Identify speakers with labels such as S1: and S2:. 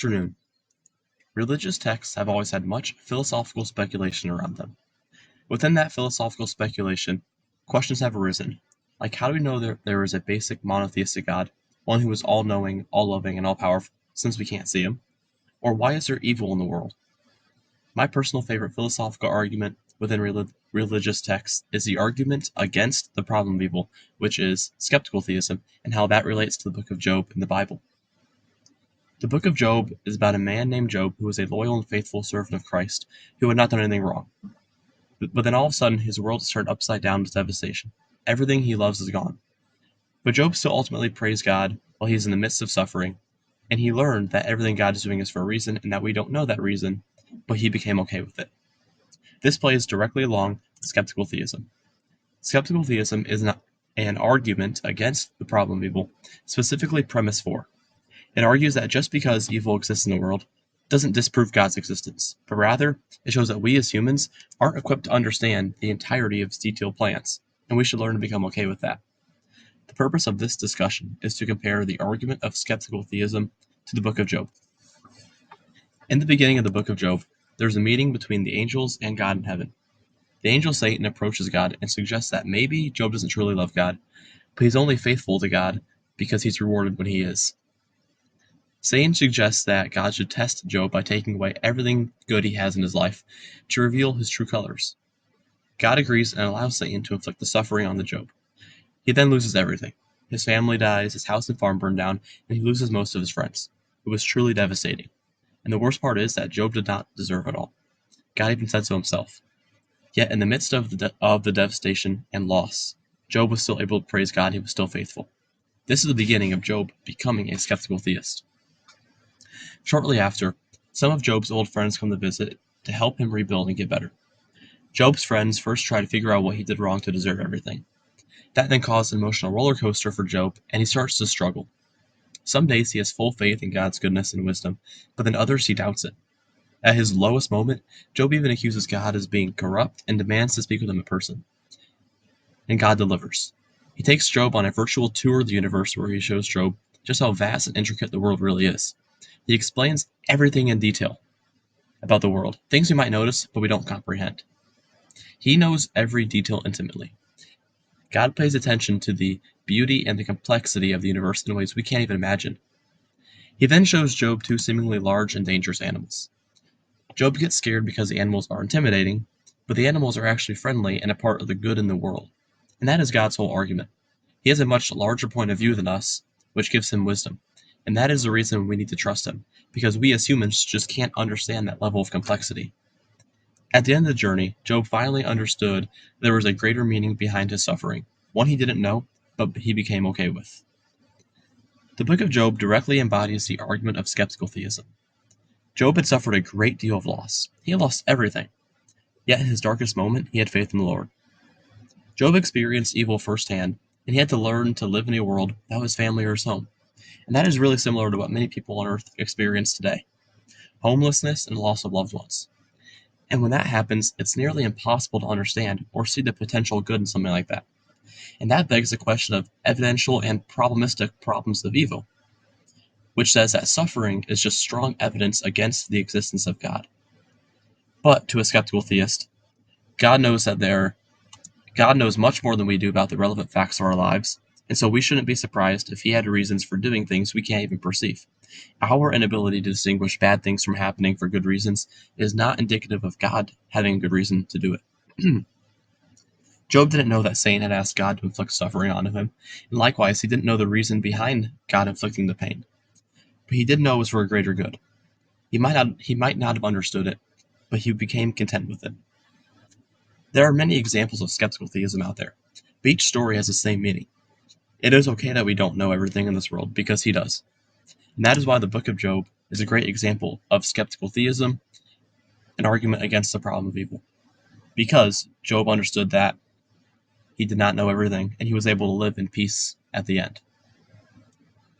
S1: Afternoon. Religious texts have always had much philosophical speculation around them. Within that philosophical speculation, questions have arisen, like how do we know there is a basic monotheistic God, one who is all-knowing, all-loving, and all-powerful, since we can't see him? Or why is there evil in the world? My personal favorite philosophical argument within religious texts is the argument against the problem of evil, which is skeptical theism, and how that relates to the book of Job in the Bible. The book of Job is about a man named Job who was a loyal and faithful servant of Christ, who had not done anything wrong. But then all of a sudden his world is turned upside down with devastation. Everything he loves is gone. But Job still ultimately prays God while he is in the midst of suffering, and he learned that everything God is doing is for a reason and that we don't know that reason, but he became okay with it. This plays directly along with skeptical theism. Skeptical theism is an argument against the problem of evil, specifically premise 4. It argues that just because evil exists in the world doesn't disprove God's existence, but rather it shows that we as humans aren't equipped to understand the entirety of his detailed plans, and we should learn to become okay with that. The purpose of this discussion is to compare the argument of skeptical theism to the book of Job. In the beginning of the book of Job, there's a meeting between the angels and God in heaven. The angel Satan approaches God and suggests that maybe Job doesn't truly love God, but he's only faithful to God because he's rewarded when he is. Satan suggests that God should test Job by taking away everything good he has in his life to reveal his true colors. God agrees and allows Satan to inflict the suffering on Job. He then loses everything. His family dies, his house and farm burn down, and he loses most of his friends. It was truly devastating. And the worst part is that Job did not deserve it all. God even said so himself. Yet in the midst of the devastation and loss, Job was still able to praise God. He was still faithful. This is the beginning of Job becoming a skeptical theist. Shortly after, some of Job's old friends come to visit to help him rebuild and get better. Job's friends first try to figure out what he did wrong to deserve everything. That then caused an emotional roller coaster for Job, and he starts to struggle. Some days he has full faith in God's goodness and wisdom, but then others he doubts it. At his lowest moment, Job even accuses God as being corrupt and demands to speak with him in person. And God delivers. He takes Job on a virtual tour of the universe where he shows Job just how vast and intricate the world really is. He explains everything in detail about the world, things we might notice but we don't comprehend. He knows every detail intimately. God pays attention to the beauty and the complexity of the universe in ways we can't even imagine. He then shows Job two seemingly large and dangerous animals. Job gets scared because the animals are intimidating, but the animals are actually friendly and a part of the good in the world. And that is God's whole argument. He has a much larger point of view than us, which gives him wisdom. And that is the reason we need to trust him, because we as humans just can't understand that level of complexity. At the end of the journey, Job finally understood there was a greater meaning behind his suffering, one he didn't know, but he became okay with. The book of Job directly embodies the argument of skeptical theism. Job had suffered a great deal of loss. He had lost everything. Yet in his darkest moment, he had faith in the Lord. Job experienced evil firsthand, and he had to learn to live in a world without his family or his home. And that is really similar to what many people on earth experience today: homelessness and loss of loved ones. And when that happens, it's nearly impossible to understand or see the potential good in something like that. And that begs the question of evidential and probabilistic problems of evil, which says that suffering is just strong evidence against the existence of God. But to a skeptical theist, God knows much more than we do about the relevant facts of our lives, and so we shouldn't be surprised if he had reasons for doing things we can't even perceive. Our inability to distinguish bad things from happening for good reasons is not indicative of God having a good reason to do it. Job didn't know that Satan had asked God to inflict suffering on him, and likewise he didn't know the reason behind God inflicting the pain. But he did know it was for a greater good. He might not have understood it, but he became content with it. There are many examples of skeptical theism out there, but each story has the same meaning. It is okay that we don't know everything in this world, because he does. And that is why the book of Job is a great example of skeptical theism, an argument against the problem of evil. Because Job understood that he did not know everything, and he was able to live in peace at the end.